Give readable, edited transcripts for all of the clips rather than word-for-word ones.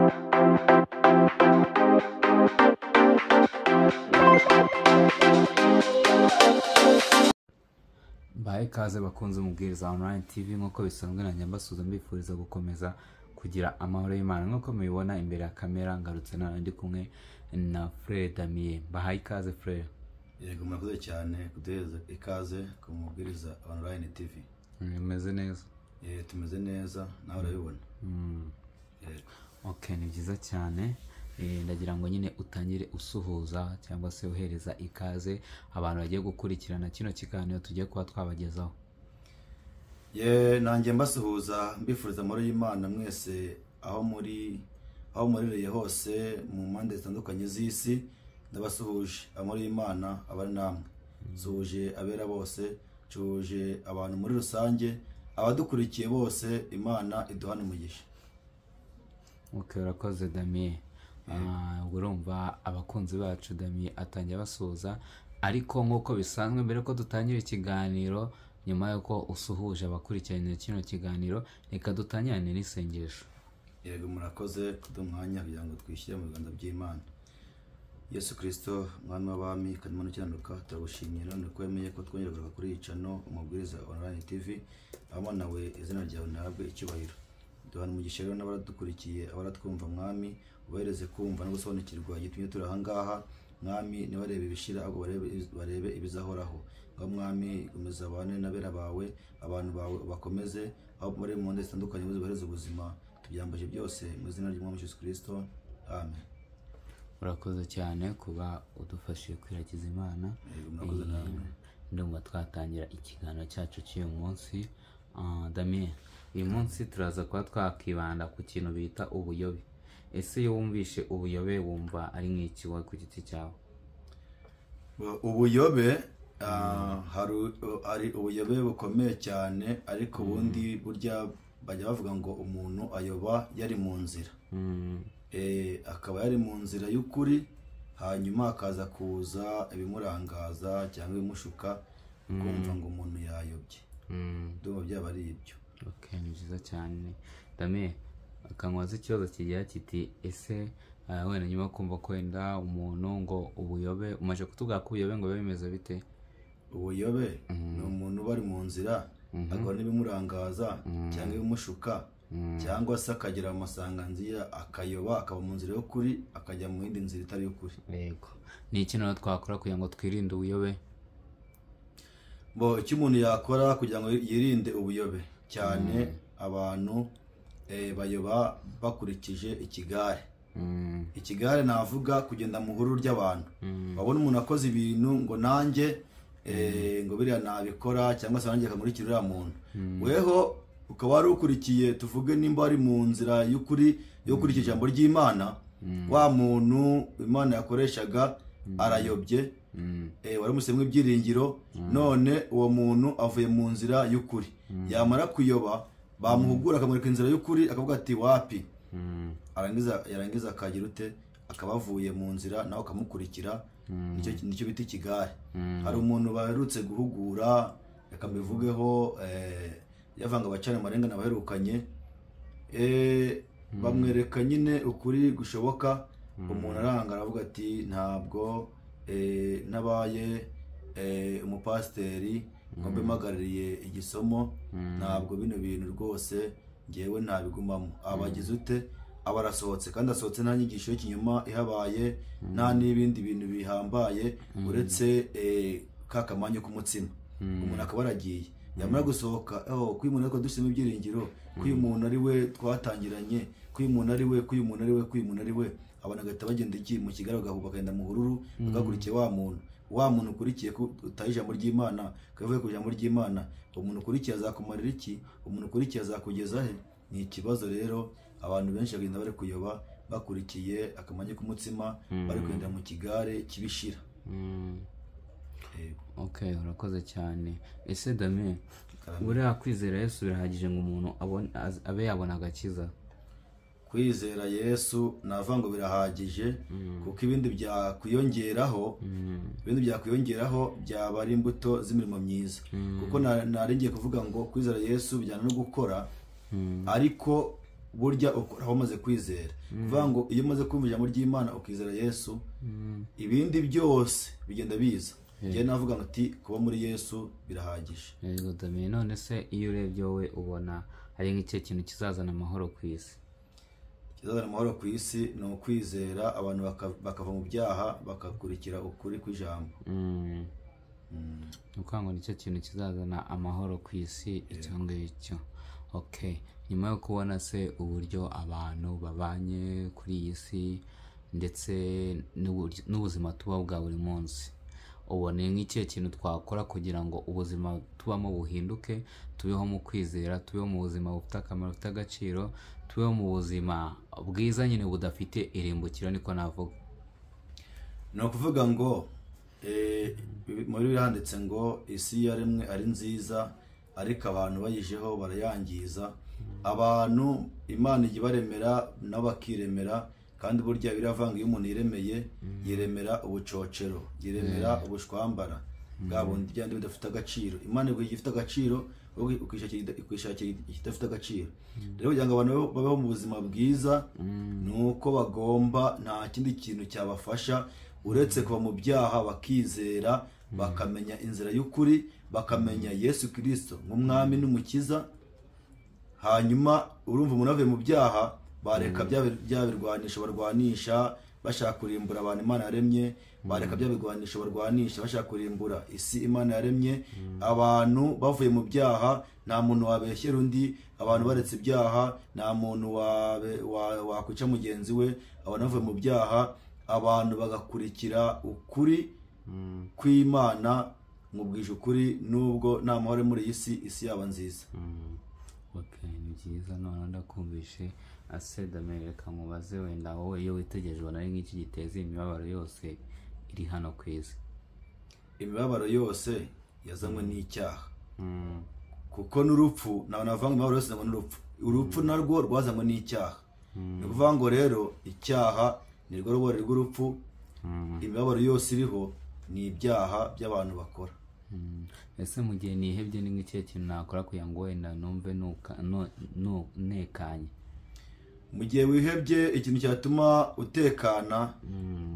Bahe ikaze bakunze umubwiriza online TV nk'uko bisanzwe nanjye mbasuza mbifuriza gukomeza kugira amahoro y'Imana nk'uko mubibona imbere ya kamera ngarutse ndi kumwe na Frere Damien. Bahaye ikaze Frere. Yego murakoze cyane kuduheza ikaze ku mubwiriza online TV. Meze neza? Tumeze neza nawe urabibona. Okay, ni byiza cyane. Ndagira ngo nyine utangire usuhuza cyangwa se uhereza ikaze abantu bagiye gukurikirana kino kiganiro tugiye kuba twabagezaho. Nanjye mbasuhuza mbifuriza amahoro y'Imana mwese aho murereye hose mu mpande zitandukanye z'isi. Ndabasuhuje amahoro y'Imana abari namwe. Suhuje abera bose, suhuje abantu muri rusange, abadukurikiye bose, Imana iduhane umugisha. Okay, urakoze Damien. Urumva abakunzi bacu Damien atangiye basuhuza, ariko nk'uko bisanzwe mbere ko dutangira ikiganiro, nyuma yuko usuhuje abakurikiranye kino kiganiro, reka dutangirane n'isengesho. Yego murakoze kudumwanya kugira ngo twishyire mu biganza by'Imana. Yesu Kristo mwami w'abami kandi Mana cyananuka, turagushimiye none ko wemeye ko twongera kugaruka kuri icano umubwiriza online TV. Abana nawe izina ryawe ntabwe icyubahiro. Duhana umugisha rero n'abaradukurikiye, abaratwumva mwami, ubahereze kumva no gusobanukirwa igitumye turi aha ngaha mwami, nibarebe ibishira ahubwo barebe ibizahoraho. Ngo mwami gomeza abane n'abera bawe, abantu bawe bakomeze aho bari mu ndetse zitandukanye ubahereze ubuzima. Tubyambaje byose mu izina ry'Umwami Yesu Kristo, amen. Urakoze cyane kuba udufashije kwiragiza Imana. Ndumva twatangira ikiganiro cyacu cy'uyu munsi. Damien, uyu munsi turaza kuba twakibanda ku kintu bita ubuyobe. Ese iyo wumvishe ubuyobe wumva ari nk'iki wowe ku giti cyawe? Ubuyobe hari ubuyobe bukomeye cyane, ariko ubundi burya bajya bavuga ngo umuntu ayoba yari mu nzira. Akaba yari mu nzira y'ukuri, hanyuma akaza kuza ibimurangaza cyangwa ibimushuka, kumva ngo umuntu yayobye. Ndumva byaba ari ibyo. Okay, ni byiza cyane. Damien, akanwaza ikibazo kigira kiti ese wenda nyuma kumva ko wenda umuntu ngo ubuyobe umaje kutubwira ko ubuyobe ngo biba bimeze bite? Ubuyobe ni umuntu bari mu nzira agora n'ibimurangaza cyangwa ibimushuka, cyangwa se akagira amasanganzira akayoba akaba mu nzira y'ukuri akajya mu yindi nzira itari y'ukuri. Yego. Ni iki nawe twakora kugira ngo twirinde ubuyobe? Icyo umuntu yakora kugira ngo yirinde ubuyobe cyane, abantu bayoba bakurikije ikigare. Ikigare navuga kugenda mu hururu ry'abantu. Babona umuntu akoze ibintu ngo nanjye ngo biriya nabikora, cyangwa se nanjye akamurikira uriya muntu. Weho ukaba wari ukurikiye, tuvuge nimba ari mu nzira y'ukuri yo kurikira ijambo ry'Imana, wa muntu Imana yakoreshaga arayobye, wari umusemwe ibyiringiro, none uwo muntu avuye mu nzira y'ukuri. Yamara kuyoba bamuhugura akamurika inzira y'ukuri, akavuga ati wapi, yarangiza akagira ute, akaba avuye mu nzira nawe akamukurikira. Nicyo bita ikigare. Hari umuntu baherutse guhugura, reka mbivugeho, yavanga abacana amarenga n'abaherukanye, bamwereka nyine ukuri gushoboka. Umuntu aranga aravuga ati ntabwo nabaye umupasiteri ngo mbe mpagarariye igisomo, ntabwo bino bintu rwose ngewe ntabigumamo. Abagize ute, aba arasohotse, kandi asohotse nta nyigisho y'ikinyoma ihabaye, nta n'ibindi bintu bihambaye uretse kakamanyo k'umutsima. Umuntu akaba aragiye, yamara gusohoka, ko uyu muntu ariko dushyiramo ibyiringiro, ko uyu muntu ari we twatangiranye, ko uyu muntu ari we, ko uyu muntu ari we, ko uyu muntu ari we, abantu bagahita bagenda mu kigare bakagenda mu hururu bagakurikiye wa muntu ukurikiye utaye ijambo ry'Imana, kavuye ku ijambo ry'Imana. Umuntu ukurikiye azakumarira iki? Umuntu ukurikiye azakugeza he? Ni ikibazo rero. Abantu benshi bagenda bari kuyoba bakurikiye akamanyo k'umutsima, bari kugenda mu kigare kibishira. Okay, urakoze cyane. Ese Damien, buriya kwizera Yesu birahagije ngo umuntu abe yabona agakiza? Kwizera Yesu navuga ngo birahagije, kuko ibindi byakwiyongeraho byaba ari imbuto z'imirimo myiza. Kuko naringiye kuvuga ngo kwizera Yesu bijyana no gukora, ariko burya ukora wamaze kwizera. Kuvuga ngo iyo umaze kumva ijambo ry'Imana ukizera Yesu, ibindi byose bigenda biza. Njye navuga ngo ati kuba muri Yesu birahagije. Yego Damien, none se iyo urebye wowe ubona hari nk'icyo kintu kizazana amahoro ku isi? Kizazana amahoro ku isi ni ukwizera, abantu bakava mu byaha bakakurikira ukuri kw'ijambo. Nukuvuga ngo nicyo kintu kizazana amahoro ku isi icyo ngicyo. Okay, nyuma yo kubona se uburyo abantu babanye kuri iyi si ndetse n'ubuzima tuba bwa buri munsi, ubone nk'icyo kintu twakora kugira ngo ubuzima tubamo buhinduke, tubeho mu kwizera, tubeho mu buzima bufite akamaro, bufite agaciro, tubeho mu buzima bwiza nyine budafite irimbukiro, niko navuga. Ni ukuvuga ngo muri biranditse ngo isi yaremwe ari nziza ariko abantu bayijeho barayangiza. Abantu Imana ijya ibaremera nabo bakiremera, kandi burya biravanga iyo umuntu yiremeye yiremera ubucocero, yiremera ubushwambara bwa bundi byandi bidafite agaciro. Imana iguha igifite agaciro, ukishakira igidafite agaciro. Rero kugira ngo abantu babeho mu buzima bwiza ni uko bagomba nta kindi kintu cyabafasha uretse kuva mu byaha bakizera, bakamenya inzira y'ukuri, bakamenya Yesu Kristo nk'umwami n'umukiza. Hanyuma urumva umuntu avuye mu byaha, bareka bya birwanisho barwanisha bashaka kurimbura abantu Imana yaremye, bareka bya birwanisho barwanisha bashaka kurimbura isi Imana yaremye. Abantu bavuye mu byaha, nta muntu wabeshyera undi. Abantu baretse ibyaha, nta muntu wakwica mugenzi we. Abantu bavuye mu byaha, abantu bagakurikira ukuri kw'Imana, mubwije ukuri nubwo nta mahoro muri iyi si, isi yaba nziza. Okay, ni byiza. None ndakumvishe ase Damien, reka mubaze wenda wowe iyo witegereje ubona ari nk'iki giteza imibabaro yose iri hano ku isi? Imibabaro yose yazanywe n'icyaha, kuko n'urupfu navanga imibabaro yose yazanywe n'urupfu. Urupfu narwo rwazanywe n'icyaha. Ni ukuvuga ngo rero icyaha ni rwo rubori rw'urupfu. Imibabaro yose iriho ni ibyaha by'abantu bakora. Ese mu gihe nihebye ni nk'icyo kintu nakora kugira ngo wenda numve nekanye? Mu gihe wihebye, ikintu cyatuma utekana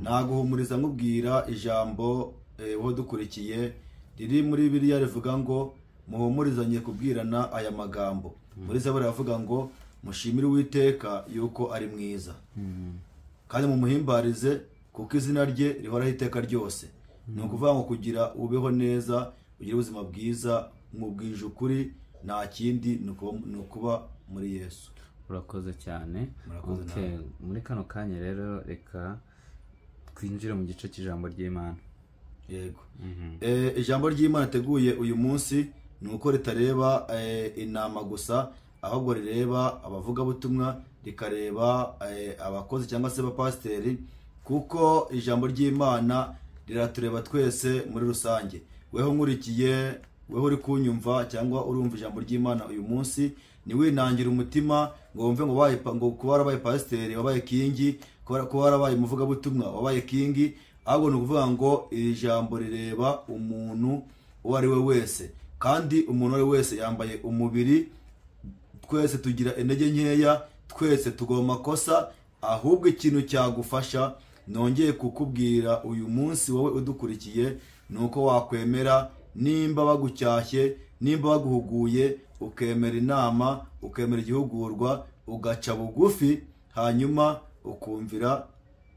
naguhumuriza nkubwira ijambo wowe dukurikiye riri muri Bibiliya rivuga ngo muhumurizanye kubwirana aya magambo. Muri Zaburi ravuga ngo mushimire Uwiteka yuko ari mwiza, kandi mumuhimbarize kuko izina rye rihoraho iteka ryose. Ni ukuvuga ngo kugira ubeho neza, ugire ubuzima bwiza, mubwije ukuri, nta kindi ni ukuba muri Yesu. Urakoze cyane. Okay, muri kano kanya rero reka twinjire mu gice cy'ijambo ry'Imana. Yego. Ijambo ry'Imana teguye uyu munsi ni uko ritareba inama gusa, ahubwo rireba abavugabutumwa, rikareba abakozi cyangwa se abapasiteri, kuko ijambo ry'Imana riratureba twese muri rusange. Weho nkurikiye, weho uri kunyumva cyangwa urumva ijambo ry'Imana uyu munsi, ni winangira umutima ngo wumve ngo kuba warabaye pasiteri wabaye kingi, kuba warabaye umuvugabutumwa wabaye kingi. Ahubwo ni ukuvuga ngo iri jambo rireba umuntu uwo ari we wese, kandi umuntu uwo ari we wese yambaye umubiri. Twese tugira intege nkeya, twese tugoma makosa. Ahubwo ikintu cyagufasha nongeye kukubwira uyu munsi wowe udukurikiye, nuko wakwemera nimba bagucyashye, nimba baguhuguye, ukemera inama, ukemera igihugurwa, ugaca bugufi, hanyuma ukumvira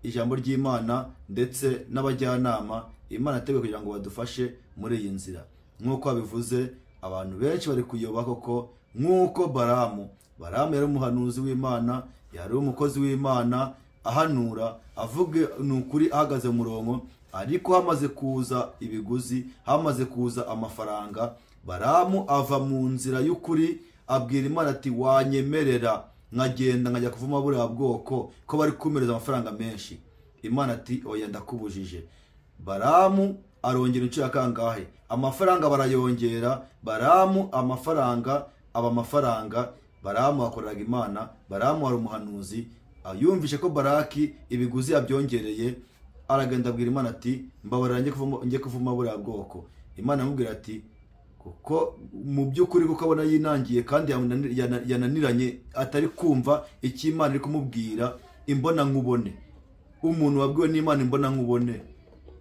ijambo ry'Imana ndetse n'abajyanama Imana yateguye kugira ngo badufashe muri iyi nzira. Nk'uko babivuze, abantu benshi bari kuyoba koko, nk'uko Balamu yari umuhanuzi w'Imana, yari umukozi w'Imana, ahanura, avuga n'ukuri, ahagaze mu murongo. Ariko hamaze kuza ibiguzi, hamaze kuza amafaranga, Balamu ava mu nzira y'ukuri, abwira Imana ati wanyemerera nkagenda nkajya kuvuma buriya bwoko ko bari kumereza amafaranga menshi? Imana ati oya, ndakubujije. Balamu arongera inshuro kangahe? Amafaranga barayongera. Balamu amafaranga aba amafaranga. Balamu akoreraga Imana. Balamu wari umuhanuzi, yumvishe ko Baraki ibiguzi yabyongereye, aragenda abwira Imana ati mbabarira njye kuvuma buriya bwoko. Imana amubwira ati kuko mu by'ukuri kuko abona yinangiye kandi yananiranye, atari kumva icyo Imana iri kumubwira imbona nkubone. Umuntu wabwiwe n'Imana imbona nkubone,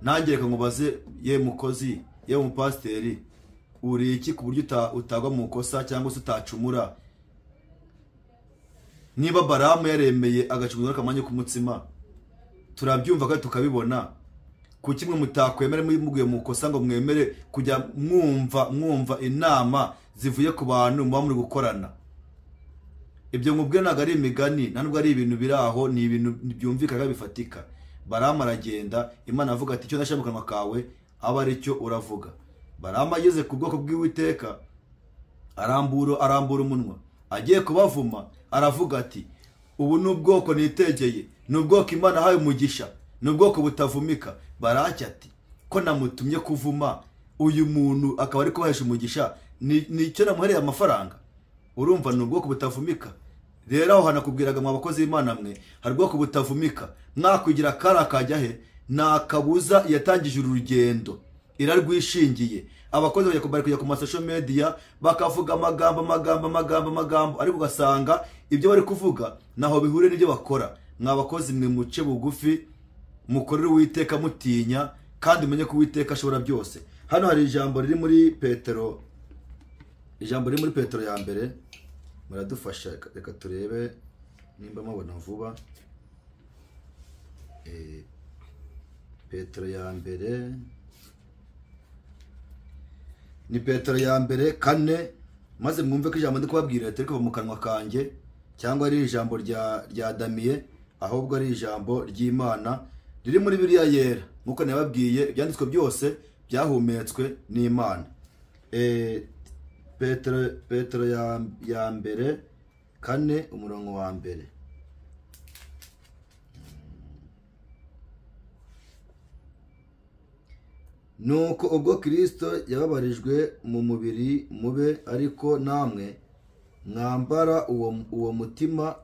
nanjye reka nkubaze, ye mukozi, ye umupasiteri, uri iki ku buryo utagwa mu kosa cyangwa se utacumura? Niba Balamu yaremeye agacumura akamanya k'umutsima, turabyumva kandi tukabibona, kuki mwe mutakwemere muguye mu kosa ngo mwemere kujya mwumva inama zivuye ku bantu muba muri gukorana? Ibyo mubwe ntabwo ari imigani, ntabwo ari ibintu biri aho, ni ibintu byumvikana bifatika. Balamu aragenda, Imana avuga ati icyo ndashaka mu kanwa kawe aba ari cyo uravuga. Balamu ageze ku bwoko bw'Uwiteka arambura umunwa, agiye kubavuma aravuga ati ubu ni ubwoko nitegeye, ni ubwoko Imana ahaye umugisha, ni ubwoko butavumika. Baraki ati ko namutumye kuvuma uyu muntu akaba ari kubahesha umugisha, nicyo namuhereye amafaranga? Urumva ni ubwoko butavumika. Rero aho hanakubwiraga mwa bakozi b'Imana mwe, hari ubwoko butavumika. Mwakwigira kara kajya he? Nta kabuza yatangije urugendo, irarwishingiye. Abakozi bajya kujya ku social media bakavuga amagambo, ariko ugasanga ibyo bari kuvuga naho bihure n'ibyo bakora. Mwa bakozi mwe muce bugufi, mukorere Uwiteka mutinya, kandi umenye ko Uwiteka ashobora byose. Hano hari ijambo riri muri Petero, ya mbere, muradufasha reka turebe nimba mubona vuba. Petero ya mbere, ni Petero ya mbere 4, maze mwumve ko ijambo ndi kubabwira ritari kuva mu kanwa kanjye cyangwa ari ijambo rya Damien, ahubwo ari ijambo ry'Imana riri muri Bibiliya yera. Nkuko nababwiye ibyanditswe byose byahumetswe n'Imana. Petero ya mbere 4 umurongo wa mbere. Nuko ubwo Kristo yababarijwe mu mubiri mube, ariko namwe mwambara uwo mutima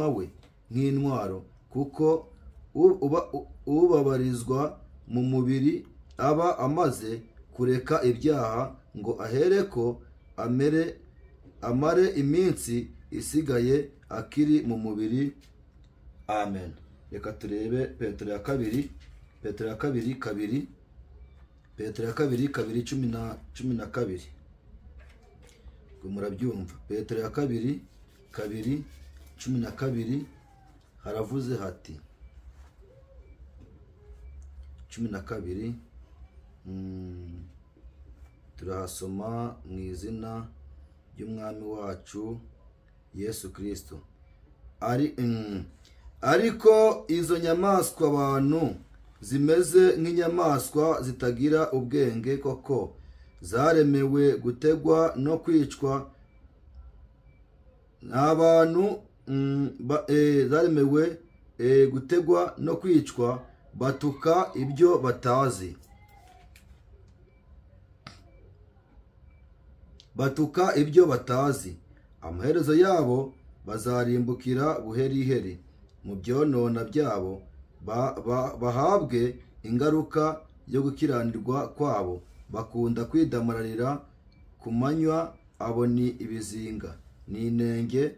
we nk'intwaro, kuko ubabarizwa mu mubiri aba amaze kureka ibyaha, ngo ahereko amare iminsi isigaye akiri mu mubiri. Amen. Reka turebe Petero ya kabiri 12. Petero ya kabiri 12. Ngo murabyumva. Petero ya kabiri 12 haravuze hati 12, turahasoma mu izina ry'umwami wacu Yesu Kristo. Ariko izo nyamaswa abantu zimeze nk'inyamaswa zitagira ubwenge koko, zaremewe gutegwa no kwicwa n'abantu, zaremewe gutegwa no kwicwa, batuka ibyo batazi. Amaherezo yabo bazarimbukira buheriheri mu byonona byabo, bahabwe ingaruka yo gukiranirwa kwabo. Bakunda kwidamararira ku manywa, abo ni ibizinga n'inenge,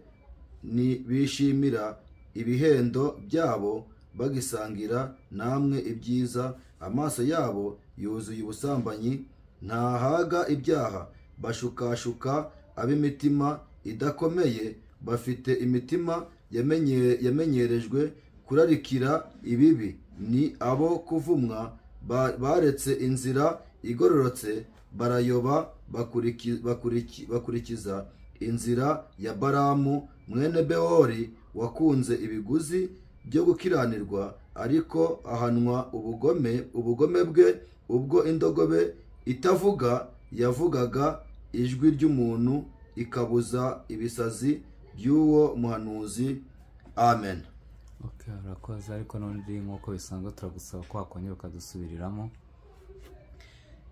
bishimira ibihendo byabo, bagisangira namwe ibyiza. Amaso yabo yuzuye ubusambanyi, ntahaga ibyaha. Bashukashuka ab'imitima idakomeye, bafite imitima yamenyerejwe kurarikira ibibi. Ni abo kuvumwa, baretse inzira igororotse, barayoba, bakurikiza inzira ya Balamu mwene Bewori, wakunze ibiguzi byo gukiranirwa, ariko ahanwa ubugome bwe, ubwo indogobe itavuga yavugaga ijwi ry'umuntu, ikabuza ibisazi by'uwo muhanuzi. Amen. Okay, urakoze. Ariko n'undi nk'uko bisanzwe turagusaba ko wakongera ukadusubiriramo.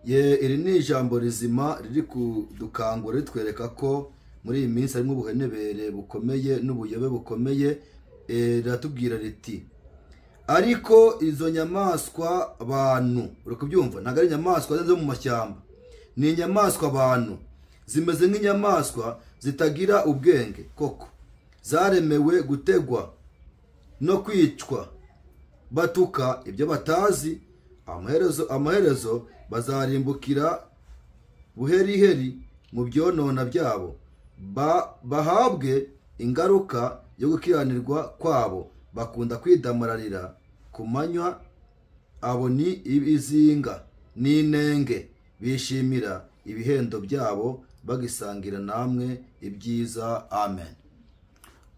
Iri ni ijambo rizima riri kudukangura ritwereka ko muri iyi minsi harimo ubuhenebere bukomeye n'ubuyobe bukomeye. Riratubwira riti ariko izo nyamaswa bantu, uri kubyumva, ntabwo ari inyamaswa zo mu mashyamba, ni inyamaswa abantu, zimeze nk'inyamaswa zitagira ubwenge koko, zaremewe gutegwa no kwicwa, batuka ibyo batazi, amaherezo bazarimbukira buheriheri mu byonona byabo, bahabwe ingaruka yo gukiranirwa kwabo, bakunda kwidamararira ku manywa, abo ni ibizinga n'inenge, bishimira ibihendo byabo, bagisangira namwe ibyiza. Amen.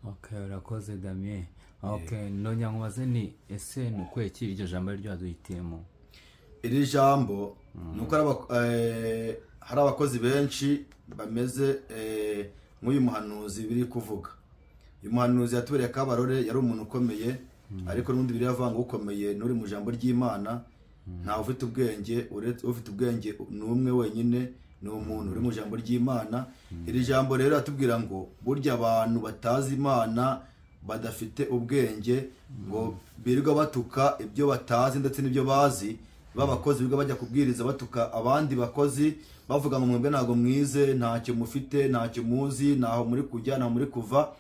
Okay, urakoze Damien. Okay, ndonya nkubaze ni ese ni kweki iryo jambo ryo aduhitiyemo? Iri jambo nuko hari abakozi benshi bameze nk'uyu muhanuzi biri kuvuga. Uyu muhanuzi yatubereye Kabarore, yari umuntu ukomeye, ariko n'undi biri avanga ukomeye nuri mu jambo ry'Imana. Nta ufite ubwenge, uretse ufite ubwenge n'umwe wenyine, ni umuntu uri mu jambo ry'Imana. Iri jambo rero atubwira ngo burya abantu batazi Imana, badafite ubwenge, ngo birirwa batuka ibyo batazi ndetse n'ibyo bazi, babakozi birirwa bajya kubwiriza batuka abandi bakozi, bavuga ngo mwebwe ntago mwize, ntacyo mufite, ntacyo muzi, ntaho muri kujya, ntaho muri kuva.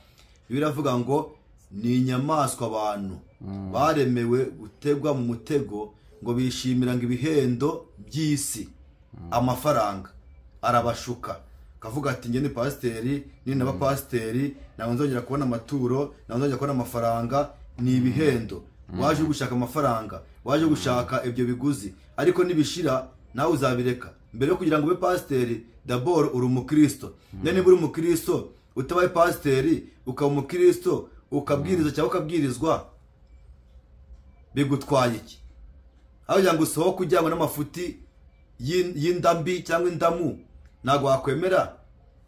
Biravuga ngo ni inyamaswa abantu baremewe gutegwa mu mutego, ngo bishimira ngo ibihendo by'isi, amafaranga arabashuka, kavuga ati njye ni pasiteri, ni n'abapasiteri, nawe nzongera kubona amaturo, nawe nzongera kubona amafaranga. Ni ibihendo, waje gushaka amafaranga, waje gushaka ibyo biguzi, ariko nibishira nawe uzabireka. Mbere yo kugira ngo ube pasiteri, d'abord uri umukristo. Niba uri umukristo utabaye pasiteri, ukaba umukristo ukabwiriza cyangwa ukabwirizwa, bigutwaye iki? Aho kugira ngo usohoke ujyanywe n'amafuti y'indambi cyangwa indamu, ntabwo wakwemera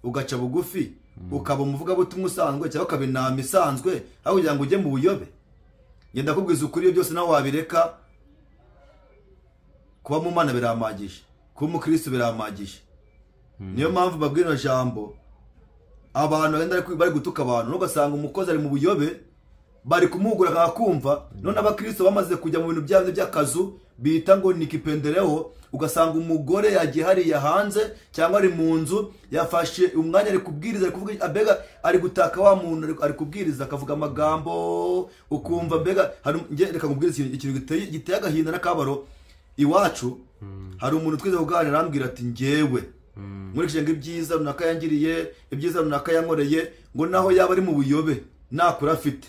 ugaca bugufi ukaba umuvugabutumwa usanzwe cyangwa ukaba inama isanzwe, aho kugira ngo ujye mu buyobe. Ngenda kubwiza ukuri, ibyo byose nawe wabireka. Kuba mu Mana biramagije, kuba umukristo biramagije. Niyo mpamvu babwira jambo abantu bari gutuka abantu, ugasanga umukozi ari mu buyobe, bari kumuhugura akakumva. None abakristo bamaze kujya mu bintu byabo by'akazu bita ngo ni kipendereho, ugasanga umugore yagiye hariya hanze cyangwa ari mu nzu, yafashe umwanya ari kubwiriza, ari kuvuga abega, ari gutaka wa muntu ari kubwiriza, akavuga amagambo, ukumva mbega reka kubwiriza ikintu giteye agahinda n'akabaro. Iwacu hari umuntu twize kuganira, arambwira ati njyewe nkurikije ngo ibyiza runaka yangiriye, ibyiza runaka yankoreye, ngo naho yaba ari mu buyobe nakura afite,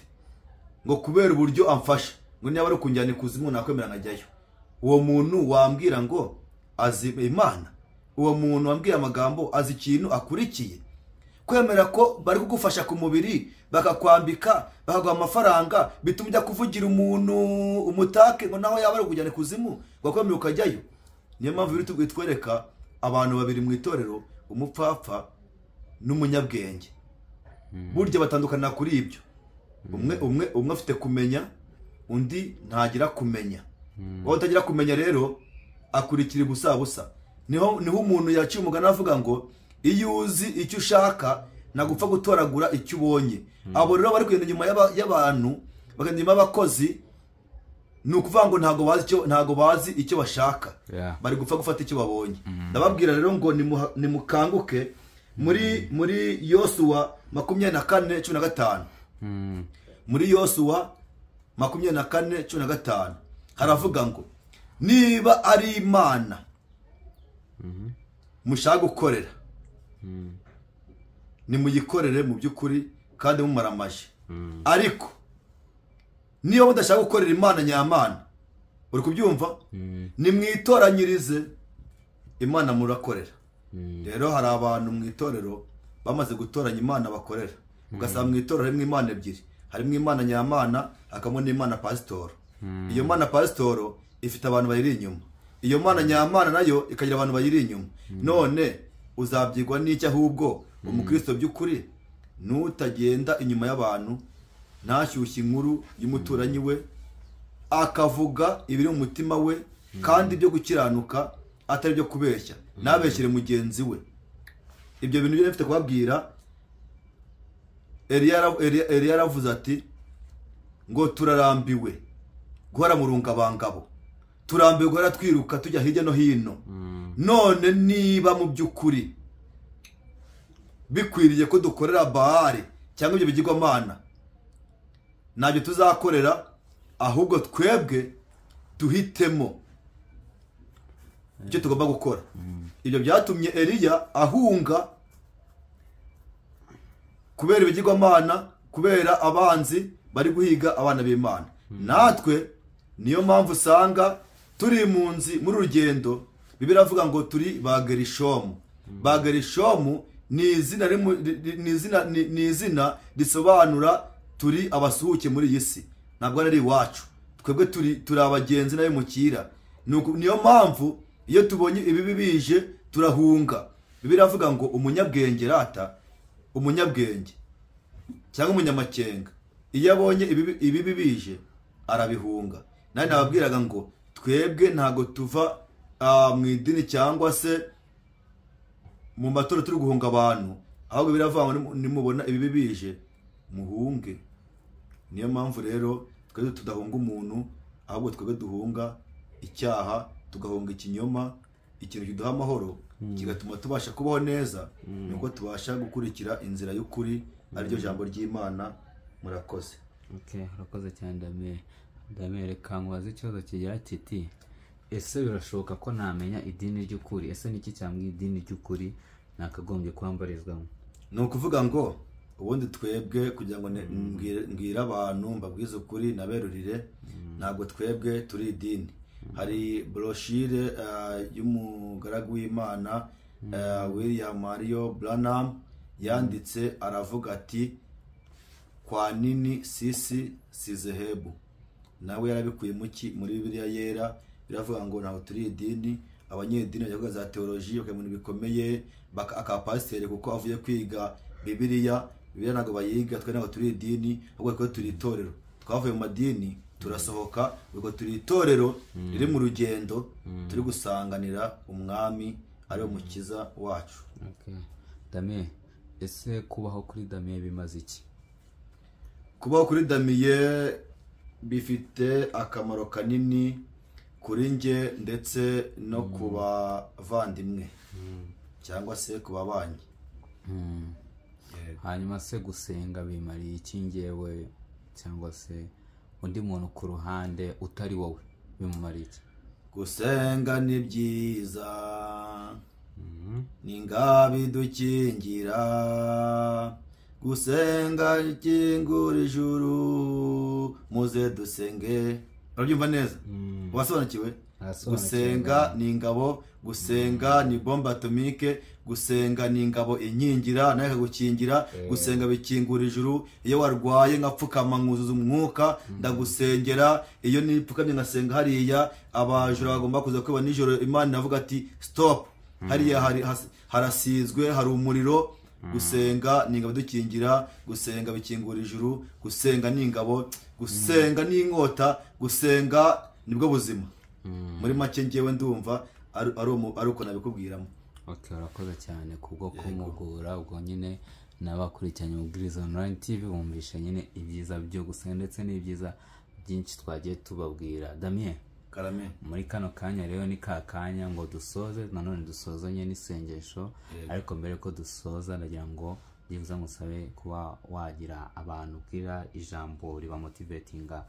ngo kubera uburyo amfasha, ngo niba ari kunjyana ikuzimu nakwemera nkajyayo. Uwo muntu wambwira ngo azi Imana? Uwo muntu wambwiye amagambo azi ikintu akurikiye? Kwemera ko bari kugufasha ku mubiri, bakakwambika, bakaguha amafaranga, bituma ujya kuvugira umuntu umutake, ngo naho yaba ari kujyana ikuzimu wakwemera ukajyayo. Niyo mpamvu biri twereka abantu babiri mu itorero, umupfapfa n'umunyabwenge. Burya batandukana kuri ibyo. Umwe afite kumenya, undi ntagira kumenya. Wowe utagira kumenya rero akurikira ubusa. Niho umuntu yaciye umugani avuga ngo iyo uzi icyo ushaka nagupfa gutoragura icyo ubonye. Abo rero bari kugenda nyuma y'abantu, bagenda nyuma y'abakozi, ni ukuvuga ngo ntago bazi icyo bashaka, bari gupfa gufata icyo babonye. Ndababwira rero ngo nimukanguke. Muri Yosuwa 24:15, muri Yosuwa 24:15 haravuga ngo niba ari Imana mushaka gukorera, nimuyikorere mu by'ukuri kandi mumaramaje. Ariko niyo mudashaka gukorera Imana nyamana, uri kubyumva, nimwitoranyirize Imana murakorera. Rero hari abantu mu itorero bamaze gutoranya Imana bakorera, ugasanga mu itorero harimo Imana ebyiri, harimo Imana nyamana, hakamo n'Imana pasitoro. Iyo Mana pasitoro ifite abantu bayiri inyuma, iyo Mana nyamana nayo ikagira abantu bayiri inyuma. None uzabyigwa n'icyo? Ahubwo umukristo by'ukuri nutagenda inyuma y'abantu, ntashyushye inkuru y'umuturanyi we, akavuga ibiri mu mutima we, kandi byo gukiranuka atari byo kubeshya, nabeshyire mugenzi we. Ibyo bintu byo nifite kubabwira. Eliya yaravuze ati ngo turarambiwe guhora mu rungabangabo, turambiwe guhora twiruka tujya hirya no hino, none niba mu by'ukuri bikwiriye ko dukorera Baali cyangwa ibyo bigirwamana, ntabyo tuzakorera, ahubwo twebwe duhitemo icyo tugomba gukora. Ibyo byatumye Eliya ahunga kubera ibigirwamana, kubera abanzi bari guhiga abana b'Imana. Natwe niyo mpamvu usanga turi impunzi muri rugendo. Bibiliya iravuga ngo turi ba Gerishomu. Ba Gerishomu ni izina risobanura turi abasuhuke muri iyi si, ntabwo ari iwacu. Twebwe turi abagenzi n'abimukira. Niyo mpamvu iyo tubonye ibibi bije turahunga. Bibiliya iravuga ngo umunyabwenge rata, umunyabwenge cyangwa umunyamakenga, iyo abonye ibibi bije arabihunga. Nari nababwiraga ngo twebwe ntago tuva mu idini cyangwa se mu matora turi guhunga abantu, ahubwo biravuga ngo nimubona ibibi bije muhunge. Niyo mpamvu rero twebwe tudahunga umuntu, ahubwo twebwe duhunga icyaha, tugahunga ikinyoma. Ikintu kiduha amahoro kigatuma tubasha kubaho neza, nuko tubasha gukurikira inzira y'ukuri, ariryo jambo ry'Imana. Murakoze. Okay, urakoze cyane Damien. Reka nkubaze ikibazo kigira kiti, ese birashoboka ko namenya idini ry'ukuri? Ese niki cyangwa idini ry'ukuri nakagombye kwambarizwamo? Ni ukuvuga ngo ubundi twebwe kugira ngo mbwira abantu mbabwize ukuri naberurire, ntabwo twebwe turi idini. Hari broshire y'umugaragu w'Imana William Mario Branham yanditse, aravuga ati kwa nini sisi sizehebu. Nawe yarabikuye muri Bibiliya yera. Biravuga ngo ntabwo turi idini. Abanyedini bajya za teoloji bakabona bikomeye, akapasiteri kuko avuye kwiga Bibiliya ntabwo bayiga. Twe ntabwo turi idini, ahubwo turi itorero. Twavuye mu madini turasohoka, ubwo turi itorero riri mu rugendo, turi gusanganira umwami ari umukiza wacu. Okay. Damien, ese kubaho kuri Damien bimaze iki? Kubaho kuri Damien bifite akamaro kanini kuri nge ndetse no ku bavandimwe cyangwa se ku babanyi. Hanyuma se gusenga bimariye iki ngewe cyangwa se undi muntu ku ruhande utari wowe bimumariye iki? Gusenga ni byiza, ni ngabidukingira. Gusenga ikingura ijuru, muze dusenge. Urabyumva neza? Wasobanukiwe? Gusenga ni ingabo, gusenga ni bombe atomike, gusenga ni ingabo inkingira nayo ikagukingira. Gusenga bikingura ijuru. Iyo warwaye nkapfukama nkuzuza umwuka ndagusengera. Iyo nipfukamye ngasenga hariya, abajura bagomba kuza kwiba nijoro, Imana inavuga ati stop, hariya harasizwe, hari umuriro. Gusenga ni ingabo dukingira, gusenga bikingura ijuru, gusenga ni ingabo, gusenga ni inkota, gusenga nibwo buzima. Muri make ngewe ndumva ari uko nabikubwiramo. Okay, urakoze cyane kubwo kumugura. Ubwo nyine n'abakurikiranye Ubwiriza Online TV bumvisha nyine ibyiza byo gusenga ndetse n'ibyiza byinshi twagiye tubabwira. Damien, Karame, muri kano kanya rero ni ka kanya ngo dusoze, nanone dusozanye n'isengesho. Ariko mbere ko dusoza ndagira ngo byibuze ngusabe kuba wagira abantu bwira ijambo riba motivatinga.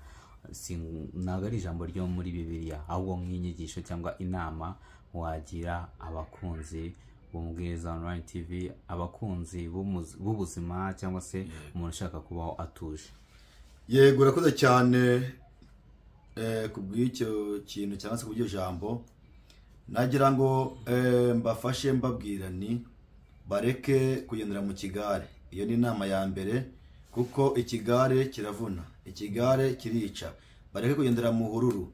Ntabwo ari ijambo ryo muri Bibiliya, ahubwo nk'inyigisho cyangwa inama wagira abakunzi b'Ubwiriza Online TV, abakunzi b'ubuzima cyangwa se umuntu ushaka kubaho atuje. Yego, urakoze cyane kubw'icyo kintu cyangwa se kubw'iryo jambo. Nagira ngo mbafashe mbabwira ni bareke kugendera mu kigare. Iyo ni inama ya mbere, kuko ikigare kiravuna, ikigare kirica. Bareke kugendera mu hururu,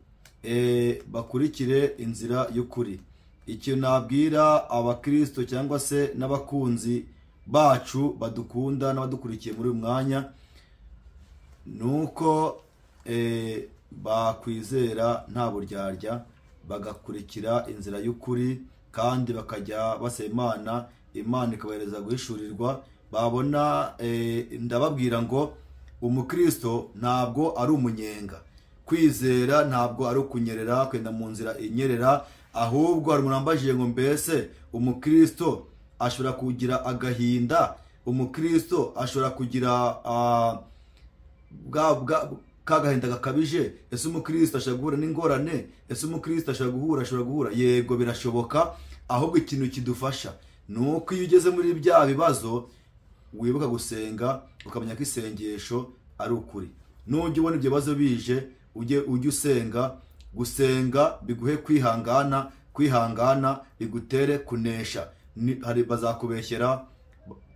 bakurikire inzira y'ukuri. Icyo nabwira abakristo cyangwa se n'abakunzi bacu badukunda n'abadukurikiye muri uyu mwanya, nuko bakwizera nta buryarya, bagakurikira inzira y'ukuri, kandi bakajya basaba Imana ikabahereza guhishurirwa. Babona ndababwira ngo umukristo ntabwo ari umunyenga. Kwizera ntabwo ari ukunyerera, kwenda mu nzira inyerera, ahubwo hari umuntu wambajije ngo mbese umukristo ashobora kugira agahinda, umukristo ashobora kugira kagahinda gakabije, ese umukristo ashobora guhura n'ingorane, ese umukristo ashobora guhura. Yego birashoboka, ahubwo ikintu kidufasha nuko iyo ugeze muri bya bibazo wibuka gusenga, ukamenya ko isengesho ari ukuri. Nujya ubona ibyo bibazo bije ujye usenga. Gusenga biguhe kwihangana bigutere kunesha. Hari bazakubeshyera,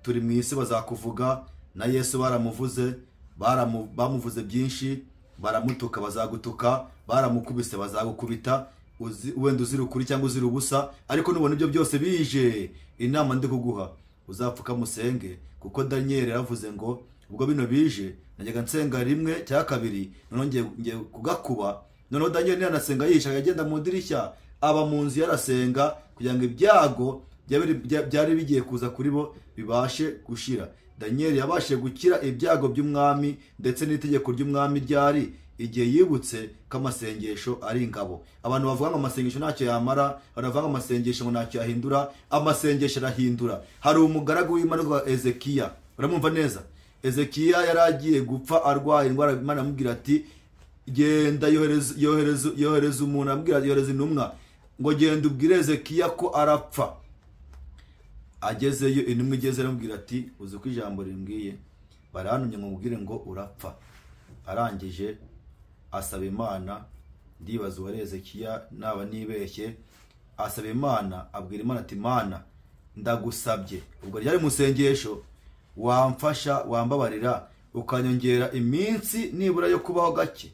turi mu isi, bazakuvuga, na Yesu baramuvuze, bamuvuze byinshi, baramutuka bazagutuka, baramukubise bazagukubita, wenda uzira ukuri cyangwa uzira ubusa. Ariko nubona ibyo byose bije, inama ndi kuguha uzapfuka musenge, kuko Daniel yavuze ngo ubwo bino bije najyaga nsenga rimwe cya kabiri, noneho ngiye kugakuba. Noneho Daniel yanasenga yishaga, agenda mu dirishya, aba mu nzu yarasenga kugira ngo ibyago byari bigiye kuza kuri bo bibashe gushira. Daniel yabashe gukira ibyago by'umwami, ndetse n'itegeko ry'umwami ryari igihe yibutse ko amasengesho ari ingabo. Abantu bavuga ngo amasengesho ntacyo yamara, baravuga ngo amasengesho ngo ntacyo yahindura. Amasengesho arahindura. Hari umugaragu w'Imana witwa Ezekiya, uramwumva neza? Ezekiya yari agiye gupfa arwaye indwara. Imana amubwira ati genda yohereza umuntu, amubwira yohereza intumwa ngo genda ubwire Ezekiya ko arapfa. Agezeyo, intumwa igeze aramubwira ati uzi ko ijambo rimbwiye, barantumye ngo mubwire ngo urapfa. Arangije asaba Imana, ndibaza uwari Ezekiya naba nibeshye, asaba Imana, abwira Imana ati Mana ndagusabye, ubwo ryari mu sengesho, wamfasha, wambabarira, ukanyongera iminsi nibura yo kubaho gake.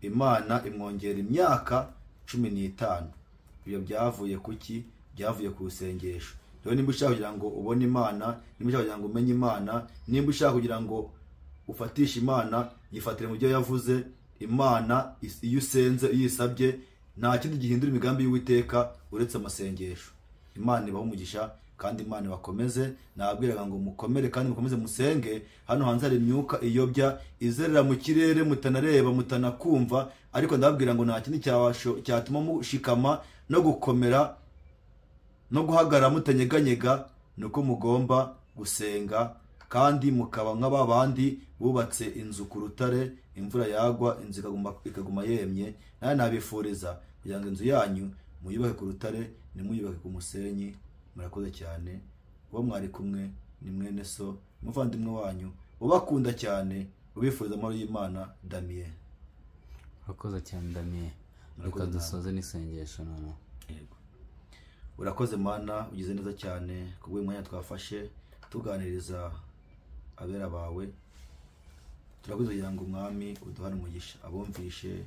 Imana imwongera imyaka 15. Ibyo byavuye kuki? Byavuye ku sengesho. Rero nimba ushaka kugira ngo ubone Imana, nimba ushaka kugira ngo umenye Imana, nimba ushaka kugira ngo ufatishe Imana, yifatire mu byo yavuze. Imana iyo usenze, iyo isabye, nta kindi gihindura imigambi y'Uwiteka uretse amasengesho. Imana ibaho umugisha kandi Imana bakomeze. Nababwiraga ngo mukomere kandi mukomeze musenge. Hano hanze hari imyuka iyobya izerera mu kirere, mutanareba mutanakumva, ariko ndababwira ngo nta kindi cyatuma mushikama no gukomera no guhagarara mutanyeganyega, nuko mugomba gusenga kandi mukaba nk'ababandi bubatse inzu ku rutare, imvura yagwa inzu ikaguma yemye. Naye nabifuriza kugira ngo inzu yanyu muyubake ku rutare, nimuyubake ku musenyi. Murakoze cyane. Uwo mwari kumwe ni mwene so, umuvandimwe wanyu ubakunda cyane, ubifuriza amahoro y'Imana, Damien. Urakoze cyane Damien. Reka dusoze n'isengesho noneho. Yego. Urakoze Mana, ugize neza cyane kubwo mwanya twafashe tuganiriza abera bawe. Turaguze kugira ngo Umwami uduhane umugisha, abumvishe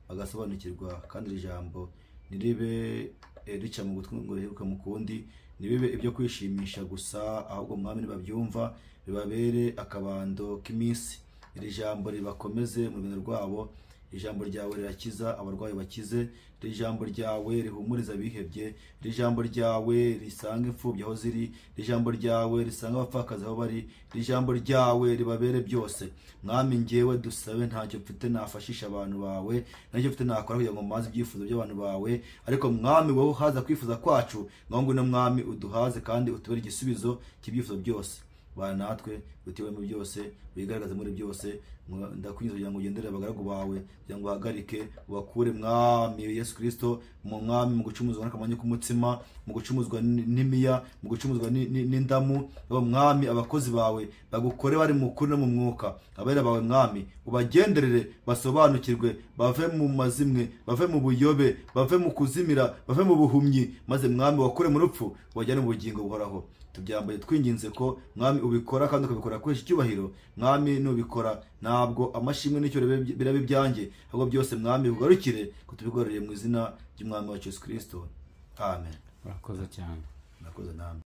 bagasobanukirwa, kandi iri jambo niribe rica mu gutwi ngo riheruke mu kundi, nibibe ibyo kwishimisha gusa, ahubwo Mwami nibabyumva bibabere akabando k'iminsi. Iri jambo ribakomeze mu rugendo rwabo. Ijambo ryawe rirakiza abarwayi bakize, iri jambo ryawe rihumuriza abihebye, iri jambo ryawe risanga imfubyi aho ziri, iri jambo ryawe risanga abapfakazi aho bari, iri jambo ryawe ribabere byose. Mwami njyewe dusabe, ntacyo mfite nafashisha abantu bawe, ntacyo mfite nakora kugira ngo maze ibyifuzo by'abantu bawe, ariko Mwami wowe haza kwifuza kwacu, ngwino Mwami uduhaze kandi utubere igisubizo cy'ibyifuzo byose. Bana natwe utiwe mu byose, wigaragaze muri byose. Ndakwinjiza kugira ngo ugendere abagaragu bawe, kugira ngo uhagarike ubakure Mwami Yesu Kristo mu Mwami, mu gucumuzwa n'akamanyu k'umutsima, mu gucumuzwa n'imiya, mu gucumuzwa n'indamu. Mwami abakozi bawe bagukore bari mu kuri no mu mwuka. Abera bawe Mwami ubagenderere, basobanukirwe, bave mu mazimwe, bave mu buyobe, bave mu kuzimira, bave mu buhumyi, maze Mwami wakure mu rupfu wajyane mu bugingo buhoraho. Tubyambaye twinginze ko Mwami ubikora kandi ukabikora kwesha icyubahiro. Mwami nubikora ntabwo amashimwe n'icyo birabe byanjye, ahubwo byose Mwami ugarukire kutubigororeye mu izina ry'Umwami wacu Yesu Kristo. Amen. Urakoze cyane. Urakoze namwe.